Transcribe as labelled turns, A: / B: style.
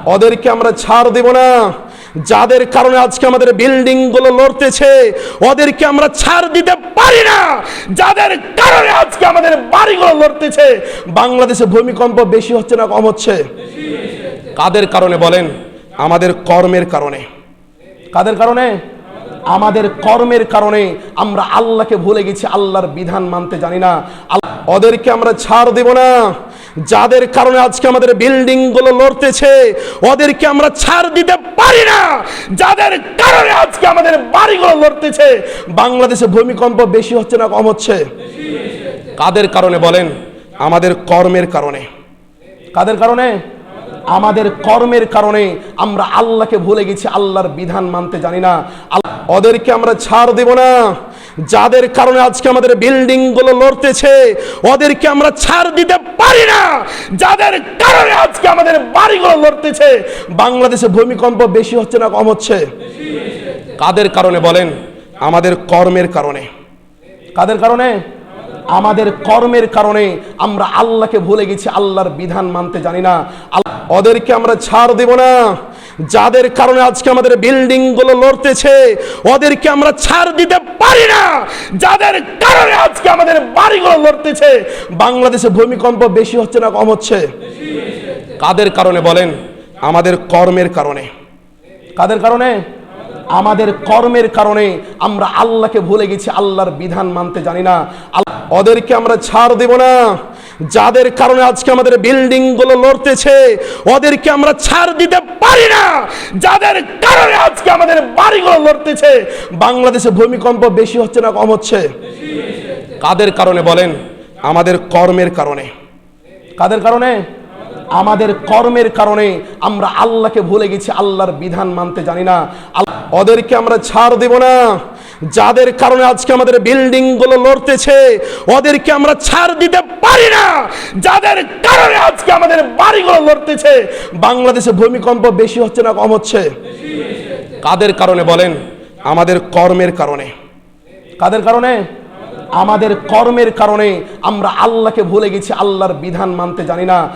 A: ওদেরকে আমরা ছাড় দেব না। যাদের কারণে আজকে আমাদের বিল্ডিং গুলো লড়তেছে ওদেরকে আমরা ছাড় দিতে পারি না। যাদের কারণে আজকে আমাদের বাড়িগুলো লড়তেছে। বাংলাদেশে ভূমিকম্প বেশি হচ্ছে না কম হচ্ছে? কাদের কারণে বলেন? আমাদের কর্মের কারণে। কাদের কারণে? আমাদের কর্মের কারণে আমরা আল্লাহকে ভুলে গেছি, আল্লাহর বিধান মানতে জানি না। ওদেরকে আমরা ছাড় দেব না। যাদের কারণে আজকে আমাদের বিল্ডিং গুলো লড়তেছে ওদেরকে আমরা ছাড় দিতে পারি না। যাদের কারণে আজকে আমাদের বাড়িগুলো লড়তেছে। বাংলাদেশে ভূমিকম্প বেশি হচ্ছে না কম হচ্ছে? কাদের কারণে বলেন? আমাদের কর্মের কারণে। কাদের কারণে? আমাদের কর্মের কারণে আমরা আল্লাহকে ভুলে গেছি, আল্লাহর বিধান মানতে জানি না। ওদেরকে আমরা ছাড় দেব না। যাদের কারণে আজকে আমাদের বিল্ডিং গুলো লড়তেছে ওদেরকে আমরা ছাড় দিতে পারি না। যাদের কারণে আজকে আমাদের বাড়িগুলো লড়তেছে। বাংলাদেশে ভূমিকম্প বেশি হচ্ছে না কম হচ্ছে? কাদের কারণে বলেন? আমাদের কর্মের কারণে। কাদের কারণে? আমাদের কর্মের কারণে আমরা আল্লাহকে ভুলে গেছি, আল্লাহর বিধান মানতে জানি না। ওদেরকে আমরা ছাড় দেব না। যাদের কারণে আজকে আমাদের বিল্ডিং গুলো লড়তেছে ওদেরকে আমরা ছাড় দিতে পারি না। যাদের কারণে আজকে আমাদের বাড়িগুলো লড়তেছে। বাংলাদেশে ভূমিকম্প বেশি হচ্ছে না কম হচ্ছে? কাদের কারণে বলেন? আমাদের কর্মের কারণে। কাদের কারণে? আমাদের কর্মের কারণে আমরা আল্লাহকে ভুলে গেছি, আল্লাহর বিধান মানতে জানি না। ওদেরকে আমরা ছাড় দেব না। যাদের কারণে আজকে আমাদের বিল্ডিং গুলো লড়তেছে ওদেরকে আমরা ছাড় দিতে পারি না। যাদের কারণে আজকে আমাদের বাড়িগুলো লড়তেছে। বাংলাদেশে ভূমিকম্প বেশি হচ্ছে না কম হচ্ছে? কাদের কারণে বলেন? আমাদের কর্মের কারণে। কাদের কারণে? আমাদের কর্মের কারণে আমরা আল্লাহকে ভুলে গেছি, আল্লাহর বিধান মানতে জানি না। ওদেরকে আমরা ছাড় দেব না। যাদের কারণে আজকে আমাদের বিল্ডিং গুলো লড়তেছে ওদেরকে আমরা ছাড় দিতে পারি না। যাদের কারণে আজকে আমাদের বাড়িগুলো লড়তেছে। বাংলাদেশে ভূমিকম্প বেশি হচ্ছে না কম হচ্ছে? কাদের কারণে বলেন? আমাদের কর্মের কারণে। কাদের কারণে? আমাদের কর্মের কারণে আমরা আল্লাহকে ভুলে গেছি, আল্লাহর বিধান মানতে জানি না।